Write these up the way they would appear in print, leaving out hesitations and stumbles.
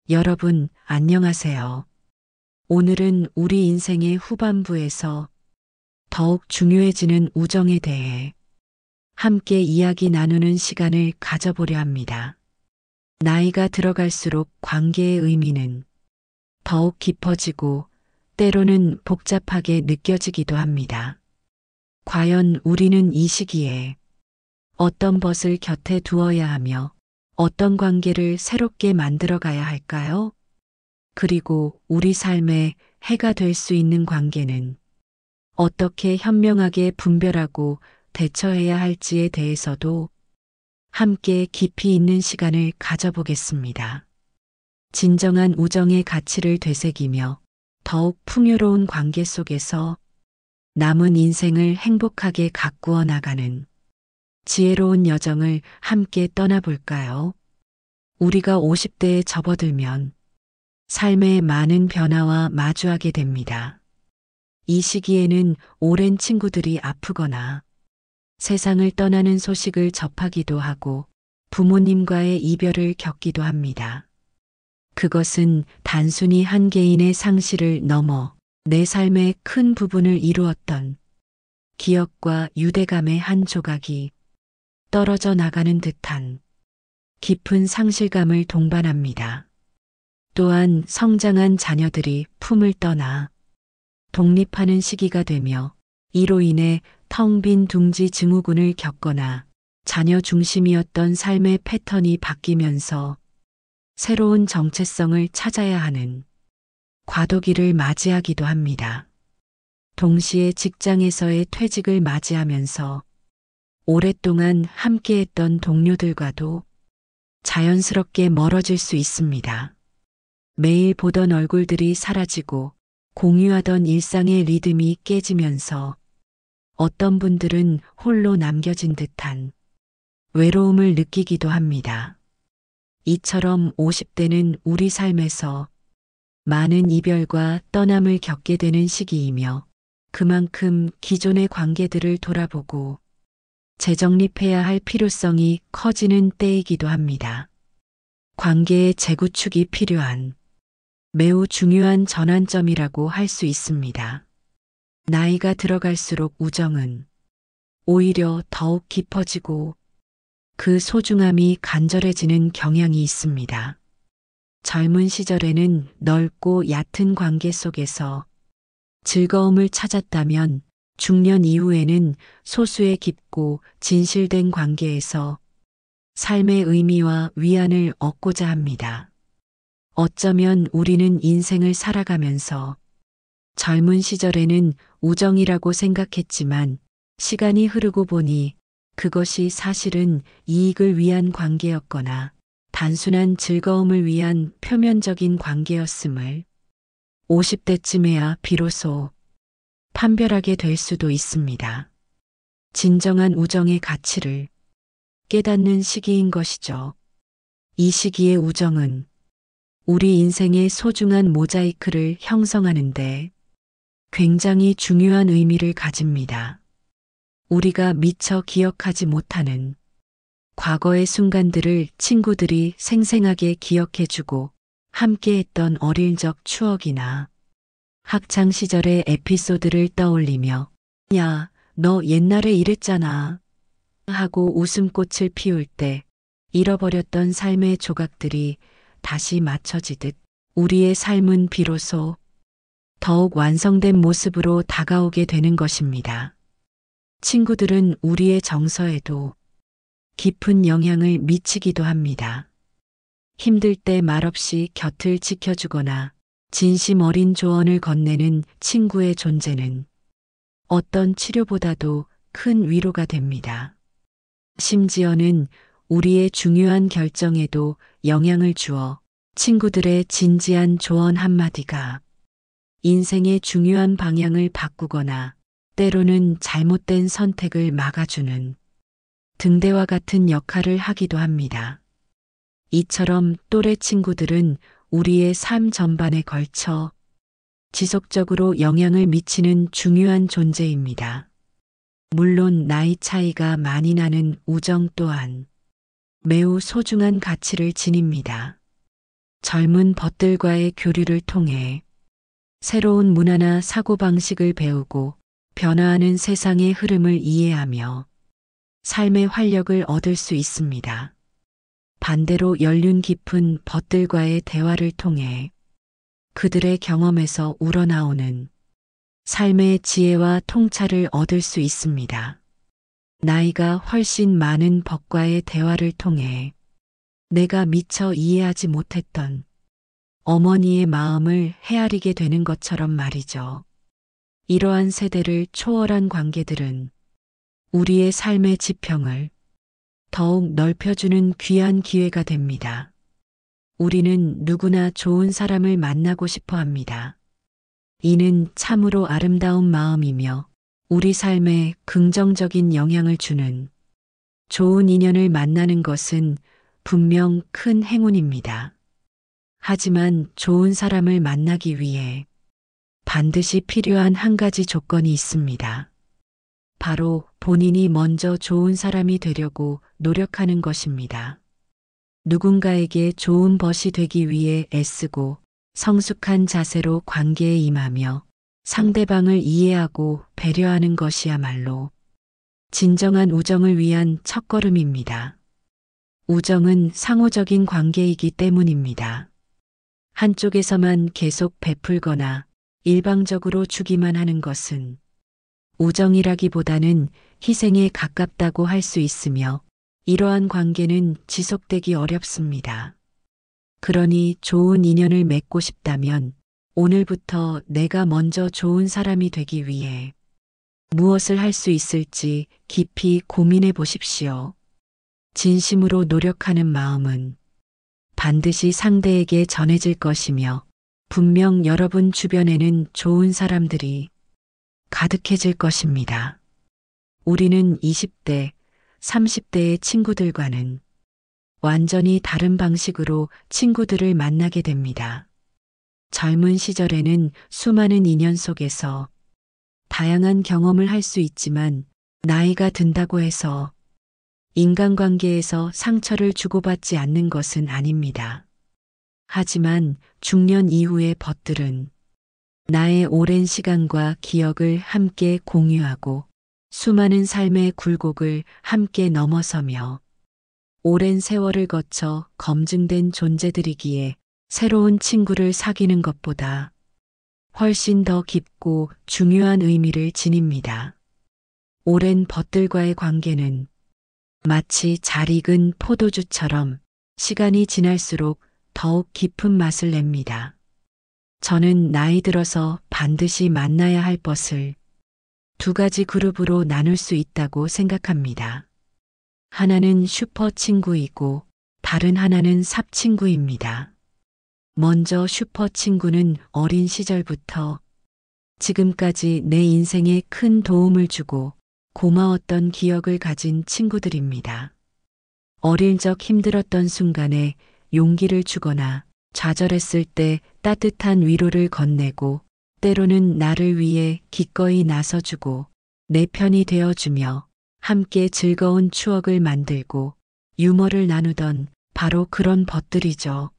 여러분, 안녕하세요. 오늘은 우리 인생의 후반부에서 더욱 중요해지는 우정에 대해 함께 이야기 나누는 시간을 가져보려 합니다. 나이가 들어갈수록 관계의 의미는 더욱 깊어지고 때로는 복잡하게 느껴지기도 합니다. 과연 우리는 이 시기에 어떤 벗을 곁에 두어야 하며 어떤 관계를 새롭게 만들어 가야 할까요? 그리고 우리 삶에 해가 될 수 있는 관계는 어떻게 현명하게 분별하고 대처해야 할지에 대해서도 함께 깊이 있는 시간을 가져보겠습니다. 진정한 우정의 가치를 되새기며 더욱 풍요로운 관계 속에서 남은 인생을 행복하게 가꾸어 나가는 지혜로운 여정을 함께 떠나볼까요? 우리가 50대에 접어들면 삶의 많은 변화와 마주하게 됩니다. 이 시기에는 오랜 친구들이 아프거나 세상을 떠나는 소식을 접하기도 하고 부모님과의 이별을 겪기도 합니다. 그것은 단순히 한 개인의 상실을 넘어 내 삶의 큰 부분을 이루었던 기억과 유대감의 한 조각이 떨어져 나가는 듯한 깊은 상실감을 동반합니다. 또한 성장한 자녀들이 품을 떠나 독립하는 시기가 되며 이로 인해 텅 빈 둥지 증후군을 겪거나 자녀 중심이었던 삶의 패턴이 바뀌면서 새로운 정체성을 찾아야 하는 과도기를 맞이하기도 합니다. 동시에 직장에서의 퇴직을 맞이하면서 오랫동안 함께했던 동료들과도 자연스럽게 멀어질 수 있습니다. 매일 보던 얼굴들이 사라지고 공유하던 일상의 리듬이 깨지면서 어떤 분들은 홀로 남겨진 듯한 외로움을 느끼기도 합니다. 이처럼 50대는 우리 삶에서 많은 이별과 떠남을 겪게 되는 시기이며 그만큼 기존의 관계들을 돌아보고 재정립해야 할 필요성이 커지는 때이기도 합니다. 관계의 재구축이 필요한 매우 중요한 전환점이라고 할 수 있습니다. 나이가 들어갈수록 우정은 오히려 더욱 깊어지고 그 소중함이 간절해지는 경향이 있습니다. 젊은 시절에는 넓고 얕은 관계 속에서 즐거움을 찾았다면 중년 이후에는 소수의 깊고 진실된 관계에서 삶의 의미와 위안을 얻고자 합니다. 어쩌면 우리는 인생을 살아가면서 젊은 시절에는 우정이라고 생각했지만 시간이 흐르고 보니 그것이 사실은 이익을 위한 관계였거나 단순한 즐거움을 위한 표면적인 관계였음을 50대쯤에야 비로소 판별하게 될 수도 있습니다. 진정한 우정의 가치를 깨닫는 시기인 것이죠. 이 시기의 우정은 우리 인생의 소중한 모자이크를 형성하는데 굉장히 중요한 의미를 가집니다. 우리가 미처 기억하지 못하는 과거의 순간들을 친구들이 생생하게 기억해주고 함께했던 어릴 적 추억이나 학창 시절의 에피소드를 떠올리며 야, 너 옛날에 이랬잖아 하고 웃음꽃을 피울 때 잃어버렸던 삶의 조각들이 다시 맞춰지듯 우리의 삶은 비로소 더욱 완성된 모습으로 다가오게 되는 것입니다. 친구들은 우리의 정서에도 깊은 영향을 미치기도 합니다. 힘들 때 말없이 곁을 지켜주거나 진심 어린 조언을 건네는 친구의 존재는 어떤 치료보다도 큰 위로가 됩니다. 심지어는 우리의 중요한 결정에도 영향을 주어 친구들의 진지한 조언 한마디가 인생의 중요한 방향을 바꾸거나 때로는 잘못된 선택을 막아주는 등대와 같은 역할을 하기도 합니다. 이처럼 또래 친구들은 우리의 삶 전반에 걸쳐 지속적으로 영향을 미치는 중요한 존재입니다. 물론 나이 차이가 많이 나는 우정 또한 매우 소중한 가치를 지닙니다. 젊은 벗들과의 교류를 통해 새로운 문화나 사고방식을 배우고 변화하는 세상의 흐름을 이해하며 삶의 활력을 얻을 수 있습니다. 반대로 연륜 깊은 벗들과의 대화를 통해 그들의 경험에서 우러나오는 삶의 지혜와 통찰을 얻을 수 있습니다. 나이가 훨씬 많은 벗과의 대화를 통해 내가 미처 이해하지 못했던 어머니의 마음을 헤아리게 되는 것처럼 말이죠. 이러한 세대를 초월한 관계들은 우리의 삶의 지평을 더욱 넓혀주는 귀한 기회가 됩니다. 우리는 누구나 좋은 사람을 만나고 싶어 합니다. 이는 참으로 아름다운 마음이며 우리 삶에 긍정적인 영향을 주는 좋은 인연을 만나는 것은 분명 큰 행운입니다. 하지만 좋은 사람을 만나기 위해 반드시 필요한 한 가지 조건이 있습니다. 바로 본인이 먼저 좋은 사람이 되려고 노력하는 것입니다. 누군가에게 좋은 벗이 되기 위해 애쓰고 성숙한 자세로 관계에 임하며 상대방을 이해하고 배려하는 것이야말로 진정한 우정을 위한 첫걸음입니다. 우정은 상호적인 관계이기 때문입니다. 한쪽에서만 계속 베풀거나 일방적으로 주기만 하는 것은 우정이라기보다는 희생에 가깝다고 할 수 있으며 이러한 관계는 지속되기 어렵습니다. 그러니 좋은 인연을 맺고 싶다면 오늘부터 내가 먼저 좋은 사람이 되기 위해 무엇을 할 수 있을지 깊이 고민해 보십시오. 진심으로 노력하는 마음은 반드시 상대에게 전해질 것이며 분명 여러분 주변에는 좋은 사람들이 가득해질 것입니다. 우리는 20대, 30대의 친구들과는 완전히 다른 방식으로 친구들을 만나게 됩니다. 젊은 시절에는 수많은 인연 속에서 다양한 경험을 할 수 있지만 나이가 든다고 해서 인간관계에서 상처를 주고받지 않는 것은 아닙니다. 하지만 중년 이후의 벗들은 나의 오랜 시간과 기억을 함께 공유하고 수많은 삶의 굴곡을 함께 넘어서며 오랜 세월을 거쳐 검증된 존재들이기에 새로운 친구를 사귀는 것보다 훨씬 더 깊고 중요한 의미를 지닙니다. 오랜 벗들과의 관계는 마치 잘 익은 포도주처럼 시간이 지날수록 더욱 깊은 맛을 냅니다. 저는 나이 들어서 반드시 만나야 할 벗을 두 가지 그룹으로 나눌 수 있다고 생각합니다. 하나는 슈퍼 친구이고 다른 하나는 삽 친구입니다. 먼저 슈퍼 친구는 어린 시절부터 지금까지 내 인생에 큰 도움을 주고 고마웠던 기억을 가진 친구들입니다. 어릴 적 힘들었던 순간에 용기를 주거나 좌절했을 때 따뜻한 위로를 건네고 때로는 나를 위해 기꺼이 나서주고 내 편이 되어주며 함께 즐거운 추억을 만들고 유머를 나누던 바로 그런 벗들이죠.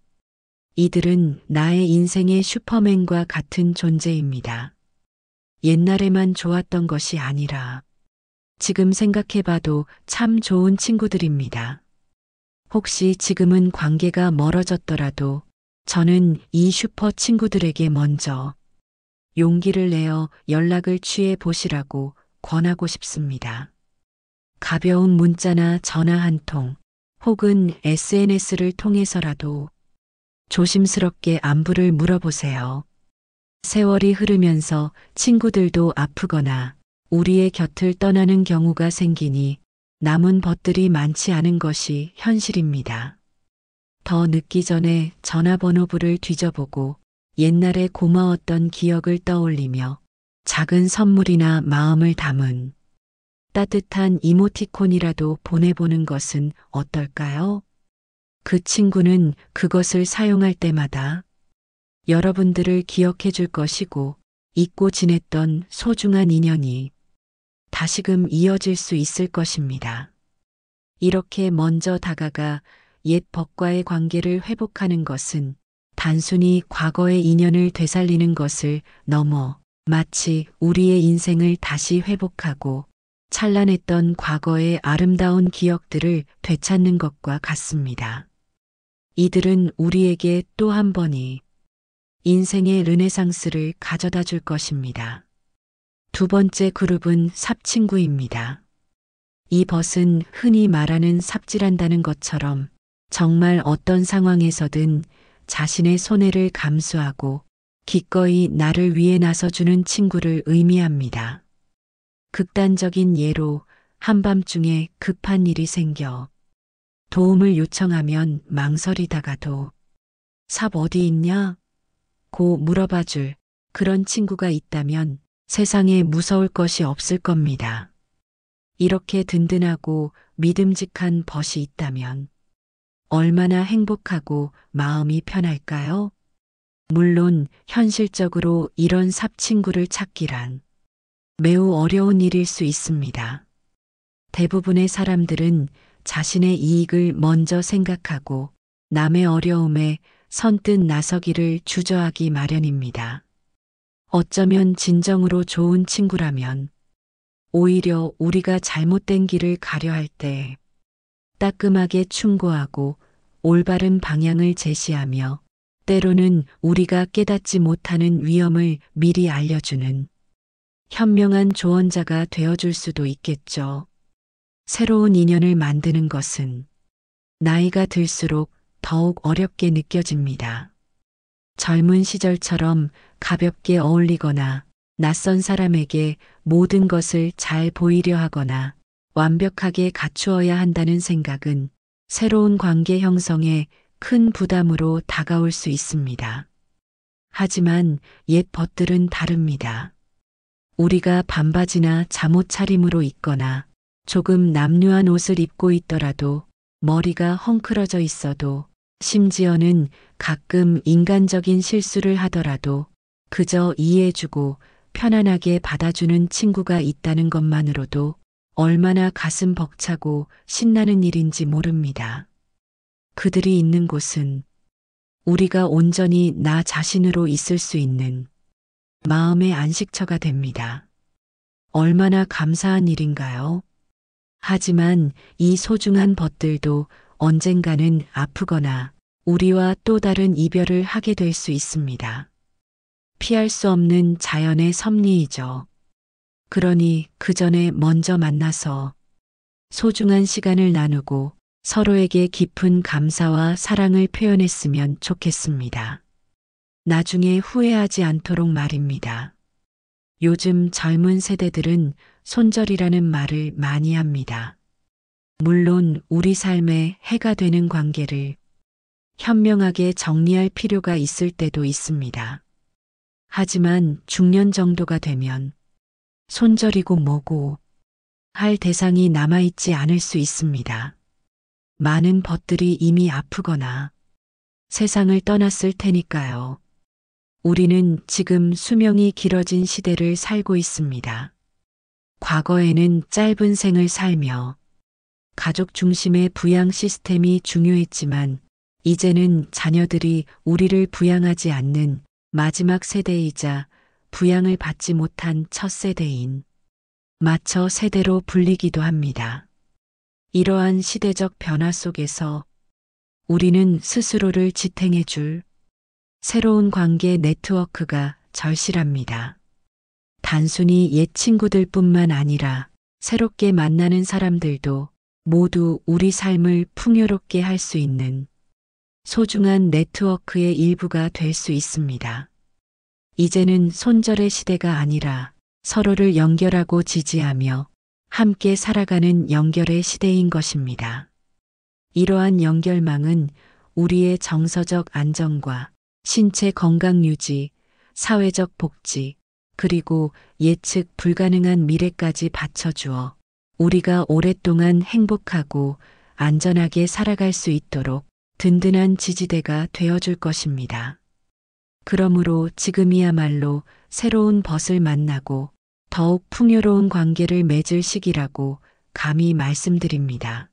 이들은 나의 인생의 슈퍼맨과 같은 존재입니다. 옛날에만 좋았던 것이 아니라 지금 생각해봐도 참 좋은 친구들입니다. 혹시 지금은 관계가 멀어졌더라도 저는 이 슈퍼 친구들에게 먼저 용기를 내어 연락을 취해 보시라고 권하고 싶습니다. 가벼운 문자나 전화 한 통 혹은 SNS를 통해서라도 조심스럽게 안부를 물어보세요. 세월이 흐르면서 친구들도 아프거나 우리의 곁을 떠나는 경우가 생기니 남은 벗들이 많지 않은 것이 현실입니다. 더 늦기 전에 전화번호부를 뒤져보고 옛날에 고마웠던 기억을 떠올리며 작은 선물이나 마음을 담은 따뜻한 이모티콘이라도 보내보는 것은 어떨까요? 그 친구는 그것을 사용할 때마다 여러분들을 기억해 줄 것이고 잊고 지냈던 소중한 인연이 다시금 이어질 수 있을 것입니다. 이렇게 먼저 다가가 옛 벗과의 관계를 회복하는 것은 단순히 과거의 인연을 되살리는 것을 넘어 마치 우리의 인생을 다시 회복하고 찬란했던 과거의 아름다운 기억들을 되찾는 것과 같습니다. 이들은 우리에게 또 한 번이 인생의 르네상스를 가져다 줄 것입니다. 두 번째 그룹은 삽친구입니다. 이 벗은 흔히 말하는 삽질한다는 것처럼 정말 어떤 상황에서든 자신의 손해를 감수하고 기꺼이 나를 위해 나서주는 친구를 의미합니다. 극단적인 예로 한밤중에 급한 일이 생겨 도움을 요청하면 망설이다가도 삽 어디 있냐? 고 물어봐줄 그런 친구가 있다면 세상에 무서울 것이 없을 겁니다. 이렇게 든든하고 믿음직한 벗이 있다면 얼마나 행복하고 마음이 편할까요? 물론 현실적으로 이런 삽친구를 찾기란 매우 어려운 일일 수 있습니다. 대부분의 사람들은 자신의 이익을 먼저 생각하고 남의 어려움에 선뜻 나서기를 주저하기 마련입니다. 어쩌면 진정으로 좋은 친구라면 오히려 우리가 잘못된 길을 가려 할 때 따끔하게 충고하고 올바른 방향을 제시하며 때로는 우리가 깨닫지 못하는 위험을 미리 알려주는 현명한 조언자가 되어줄 수도 있겠죠. 새로운 인연을 만드는 것은 나이가 들수록 더욱 어렵게 느껴집니다. 젊은 시절처럼 가볍게 어울리거나 낯선 사람에게 모든 것을 잘 보이려 하거나 완벽하게 갖추어야 한다는 생각은 새로운 관계 형성에 큰 부담으로 다가올 수 있습니다. 하지만 옛 벗들은 다릅니다. 우리가 반바지나 잠옷 차림으로 있거나 조금 남루한 옷을 입고 있더라도 머리가 헝클어져 있어도 심지어는 가끔 인간적인 실수를 하더라도 그저 이해해주고 편안하게 받아주는 친구가 있다는 것만으로도 얼마나 가슴 벅차고 신나는 일인지 모릅니다. 그들이 있는 곳은 우리가 온전히 나 자신으로 있을 수 있는 마음의 안식처가 됩니다. 얼마나 감사한 일인가요? 하지만 이 소중한 벗들도 언젠가는 아프거나 우리와 또 다른 이별을 하게 될 수 있습니다. 피할 수 없는 자연의 섭리이죠. 그러니 그 전에 먼저 만나서 소중한 시간을 나누고 서로에게 깊은 감사와 사랑을 표현했으면 좋겠습니다. 나중에 후회하지 않도록 말입니다. 요즘 젊은 세대들은 손절이라는 말을 많이 합니다. 물론 우리 삶에 해가 되는 관계를 현명하게 정리할 필요가 있을 때도 있습니다. 하지만 중년 정도가 되면 손절이고 뭐고 할 대상이 남아있지 않을 수 있습니다. 많은 벗들이 이미 아프거나 세상을 떠났을 테니까요. 우리는 지금 수명이 길어진 시대를 살고 있습니다. 과거에는 짧은 생을 살며 가족 중심의 부양 시스템이 중요했지만 이제는 자녀들이 우리를 부양하지 않는 마지막 세대이자 부양을 받지 못한 첫 세대인 마처 세대로 불리기도 합니다. 이러한 시대적 변화 속에서 우리는 스스로를 지탱해 줄 새로운 관계 네트워크가 절실합니다. 단순히 옛 친구들뿐만 아니라 새롭게 만나는 사람들도 모두 우리 삶을 풍요롭게 할 수 있는 소중한 네트워크의 일부가 될 수 있습니다. 이제는 손절의 시대가 아니라 서로를 연결하고 지지하며 함께 살아가는 연결의 시대인 것입니다. 이러한 연결망은 우리의 정서적 안정과 신체 건강 유지, 사회적 복지, 그리고 예측 불가능한 미래까지 받쳐주어 우리가 오랫동안 행복하고 안전하게 살아갈 수 있도록 든든한 지지대가 되어줄 것입니다. 그러므로 지금이야말로 새로운 벗을 만나고 더욱 풍요로운 관계를 맺을 시기라고 감히 말씀드립니다.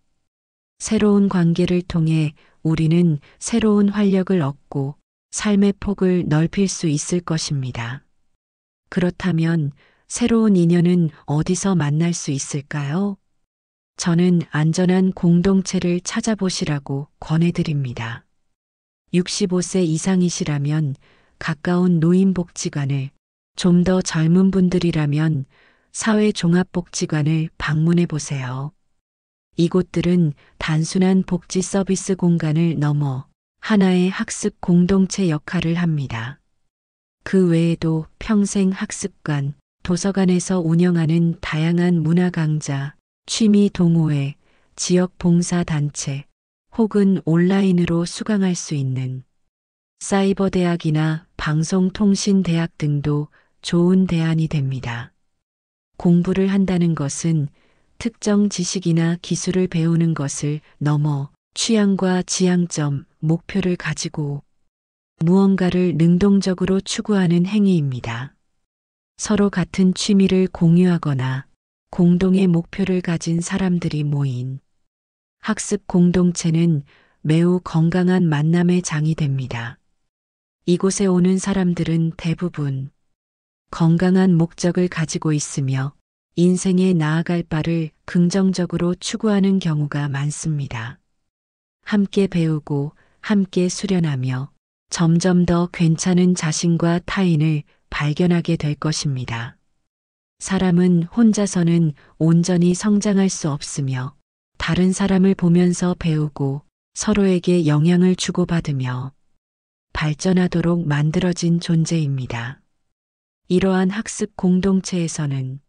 새로운 관계를 통해 우리는 새로운 활력을 얻고 삶의 폭을 넓힐 수 있을 것입니다. 그렇다면 새로운 인연은 어디서 만날 수 있을까요? 저는 안전한 공동체를 찾아보시라고 권해드립니다. 65세 이상이시라면 가까운 노인복지관을, 좀 더 젊은 분들이라면 사회종합복지관을 방문해 보세요. 이곳들은 단순한 복지 서비스 공간을 넘어 하나의 학습 공동체 역할을 합니다. 그 외에도 평생 학습관, 도서관에서 운영하는 다양한 문화 강좌, 취미 동호회, 지역 봉사단체, 혹은 온라인으로 수강할 수 있는 사이버대학이나 방송통신대학 등도 좋은 대안이 됩니다. 공부를 한다는 것은 특정 지식이나 기술을 배우는 것을 넘어 취향과 지향점, 목표를 가지고 무언가를 능동적으로 추구하는 행위입니다. 서로 같은 취미를 공유하거나 공동의 목표를 가진 사람들이 모인 학습 공동체는 매우 건강한 만남의 장이 됩니다. 이곳에 오는 사람들은 대부분 건강한 목적을 가지고 있으며 인생에 나아갈 바를 긍정적으로 추구하는 경우가 많습니다. 함께 배우고 함께 수련하며 점점 더 괜찮은 자신과 타인을 발견하게 될 것입니다. 사람은 혼자서는 온전히 성장할 수 없으며 다른 사람을 보면서 배우고 서로에게 영향을 주고받으며 발전하도록 만들어진 존재입니다. 이러한 학습 공동체에서는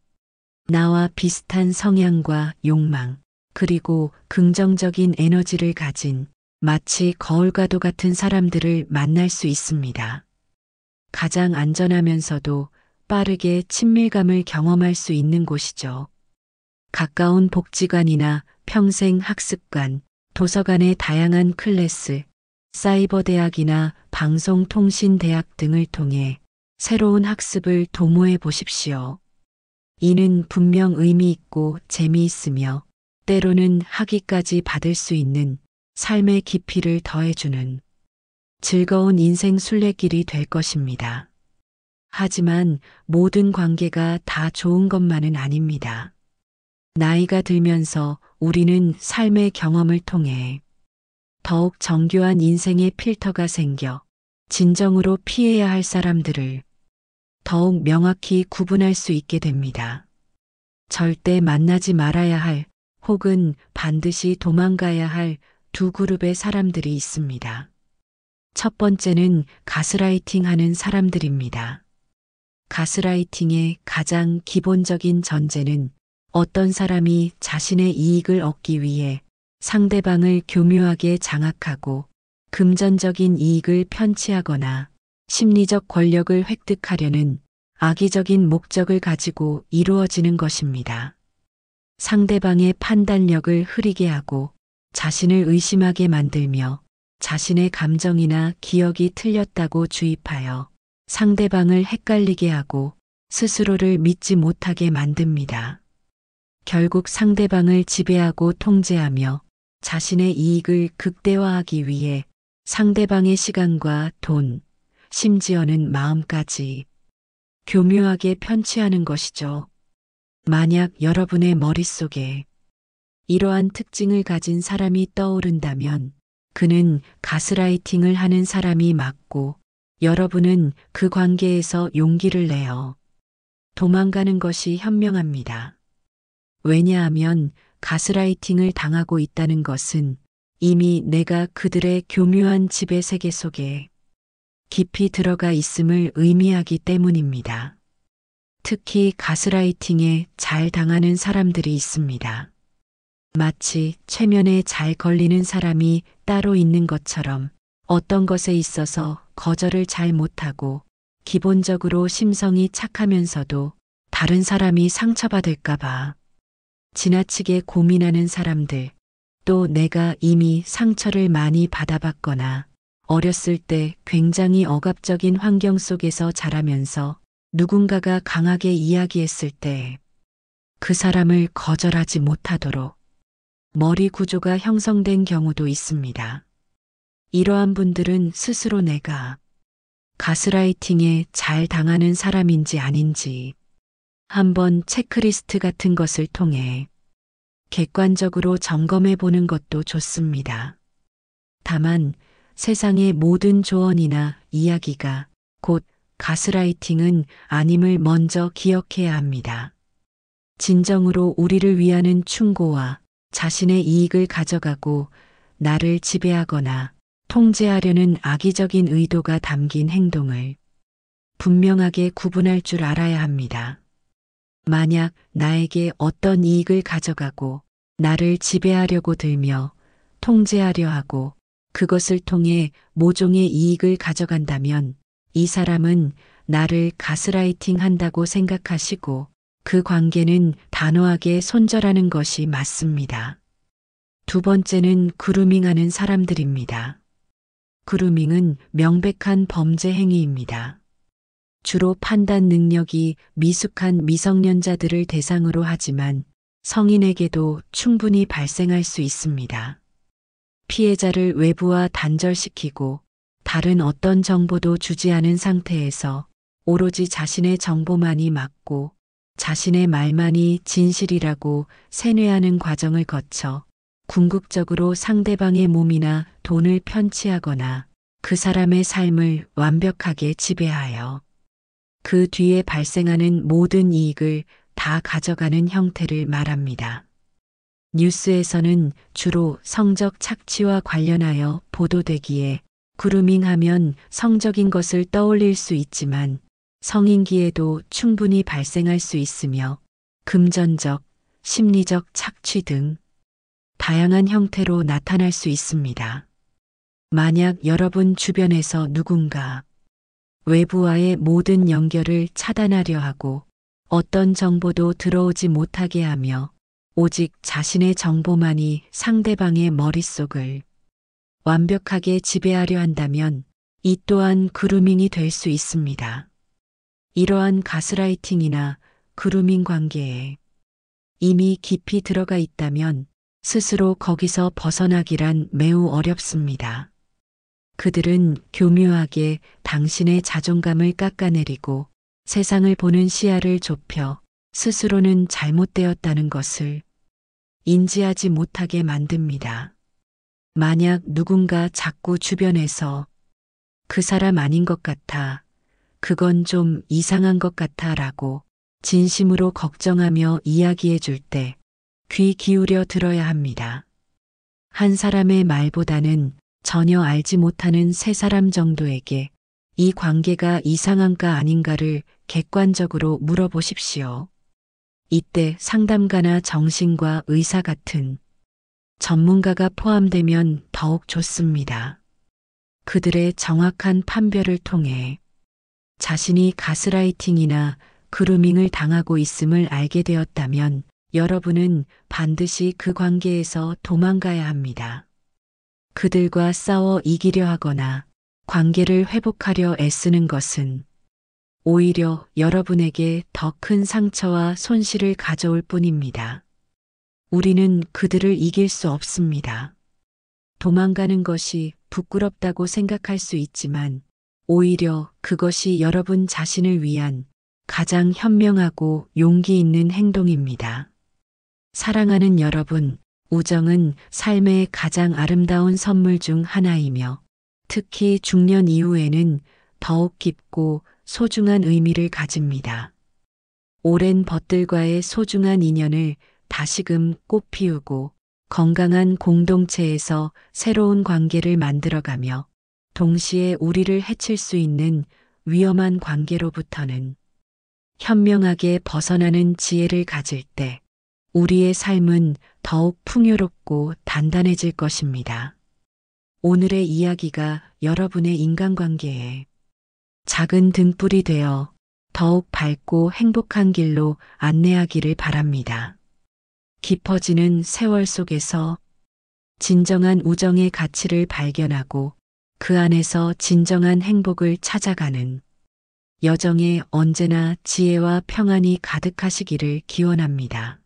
나와 비슷한 성향과 욕망, 그리고 긍정적인 에너지를 가진 마치 거울과도 같은 사람들을 만날 수 있습니다. 가장 안전하면서도 빠르게 친밀감을 경험할 수 있는 곳이죠. 가까운 복지관이나 평생 학습관, 도서관의 다양한 클래스, 사이버대학이나 방송통신대학 등을 통해 새로운 학습을 도모해 보십시오. 이는 분명 의미 있고 재미있으며 때로는 학위까지 받을 수 있는 삶의 깊이를 더해주는 즐거운 인생 순례길이 될 것입니다. 하지만 모든 관계가 다 좋은 것만은 아닙니다. 나이가 들면서 우리는 삶의 경험을 통해 더욱 정교한 인생의 필터가 생겨 진정으로 피해야 할 사람들을 더욱 명확히 구분할 수 있게 됩니다. 절대 만나지 말아야 할 혹은 반드시 도망가야 할 두 그룹의 사람들이 있습니다. 첫 번째는 가스라이팅 하는 사람들입니다. 가스라이팅의 가장 기본적인 전제는 어떤 사람이 자신의 이익을 얻기 위해 상대방을 교묘하게 장악하고 금전적인 이익을 편취하거나 심리적 권력을 획득하려는 악의적인 목적을 가지고 이루어지는 것입니다. 상대방의 판단력을 흐리게 하고 자신을 의심하게 만들며 자신의 감정이나 기억이 틀렸다고 주입하여 상대방을 헷갈리게 하고 스스로를 믿지 못하게 만듭니다. 결국 상대방을 지배하고 통제하며 자신의 이익을 극대화하기 위해 상대방의 시간과 돈, 심지어는 마음까지 교묘하게 편취하는 것이죠. 만약 여러분의 머릿속에 이러한 특징을 가진 사람이 떠오른다면 그는 가스라이팅을 하는 사람이 맞고 여러분은 그 관계에서 용기를 내어 도망가는 것이 현명합니다. 왜냐하면 가스라이팅을 당하고 있다는 것은 이미 내가 그들의 교묘한 지배 세계 속에 깊이 들어가 있음을 의미하기 때문입니다. 특히 가스라이팅에 잘 당하는 사람들이 있습니다. 마치 최면에 잘 걸리는 사람이 따로 있는 것처럼 어떤 것에 있어서 거절을 잘 못하고 기본적으로 심성이 착하면서도 다른 사람이 상처받을까봐 지나치게 고민하는 사람들, 또 내가 이미 상처를 많이 받아봤거나 어렸을 때 굉장히 억압적인 환경 속에서 자라면서 누군가가 강하게 이야기했을 때 그 사람을 거절하지 못하도록 머리 구조가 형성된 경우도 있습니다. 이러한 분들은 스스로 내가 가스라이팅에 잘 당하는 사람인지 아닌지 한번 체크리스트 같은 것을 통해 객관적으로 점검해 보는 것도 좋습니다. 다만 세상의 모든 조언이나 이야기가 곧 가스라이팅은 아님을 먼저 기억해야 합니다. 진정으로 우리를 위하는 충고와 자신의 이익을 가져가고 나를 지배하거나 통제하려는 악의적인 의도가 담긴 행동을 분명하게 구분할 줄 알아야 합니다. 만약 나에게 어떤 이익을 가져가고 나를 지배하려고 들며 통제하려 하고 그것을 통해 모종의 이익을 가져간다면 이 사람은 나를 가스라이팅 한다고 생각하시고 그 관계는 단호하게 손절하는 것이 맞습니다. 두 번째는 그루밍하는 사람들입니다. 그루밍은 명백한 범죄 행위입니다. 주로 판단 능력이 미숙한 미성년자들을 대상으로 하지만 성인에게도 충분히 발생할 수 있습니다. 피해자를 외부와 단절시키고 다른 어떤 정보도 주지 않은 상태에서 오로지 자신의 정보만이 맞고 자신의 말만이 진실이라고 세뇌하는 과정을 거쳐 궁극적으로 상대방의 몸이나 돈을 편취하거나 그 사람의 삶을 완벽하게 지배하여 그 뒤에 발생하는 모든 이익을 다 가져가는 형태를 말합니다. 뉴스에서는 주로 성적 착취와 관련하여 보도되기에 그루밍하면 성적인 것을 떠올릴 수 있지만 성인기에도 충분히 발생할 수 있으며 금전적, 심리적 착취 등 다양한 형태로 나타날 수 있습니다. 만약 여러분 주변에서 누군가 외부와의 모든 연결을 차단하려 하고 어떤 정보도 들어오지 못하게 하며 오직 자신의 정보만이 상대방의 머릿속을 완벽하게 지배하려 한다면 이 또한 그루밍이 될 수 있습니다. 이러한 가스라이팅이나 그루밍 관계에 이미 깊이 들어가 있다면 스스로 거기서 벗어나기란 매우 어렵습니다. 그들은 교묘하게 당신의 자존감을 깎아내리고 세상을 보는 시야를 좁혀 스스로는 잘못되었다는 것을 인지하지 못하게 만듭니다. 만약 누군가 자꾸 주변에서 그 사람 아닌 것 같아, 그건 좀 이상한 것 같아 라고 진심으로 걱정하며 이야기해 줄 때 귀 기울여 들어야 합니다. 한 사람의 말보다는 전혀 알지 못하는 세 사람 정도에게 이 관계가 이상한가 아닌가를 객관적으로 물어보십시오. 이때 상담가나 정신과 의사 같은 전문가가 포함되면 더욱 좋습니다. 그들의 정확한 판별을 통해 자신이 가스라이팅이나 그루밍을 당하고 있음을 알게 되었다면 여러분은 반드시 그 관계에서 도망가야 합니다. 그들과 싸워 이기려 하거나 관계를 회복하려 애쓰는 것은 오히려 여러분에게 더 큰 상처와 손실을 가져올 뿐입니다. 우리는 그들을 이길 수 없습니다. 도망가는 것이 부끄럽다고 생각할 수 있지만 오히려 그것이 여러분 자신을 위한 가장 현명하고 용기 있는 행동입니다. 사랑하는 여러분, 우정은 삶의 가장 아름다운 선물 중 하나이며 특히 중년 이후에는 더욱 깊고 소중한 의미를 가집니다. 오랜 벗들과의 소중한 인연을 다시금 꽃피우고 건강한 공동체에서 새로운 관계를 만들어가며 동시에 우리를 해칠 수 있는 위험한 관계로부터는 현명하게 벗어나는 지혜를 가질 때 우리의 삶은 더욱 풍요롭고 단단해질 것입니다. 오늘의 이야기가 여러분의 인간관계에 작은 등불이 되어 더욱 밝고 행복한 길로 안내하기를 바랍니다. 깊어지는 세월 속에서 진정한 우정의 가치를 발견하고 그 안에서 진정한 행복을 찾아가는 여정에 언제나 지혜와 평안이 가득하시기를 기원합니다.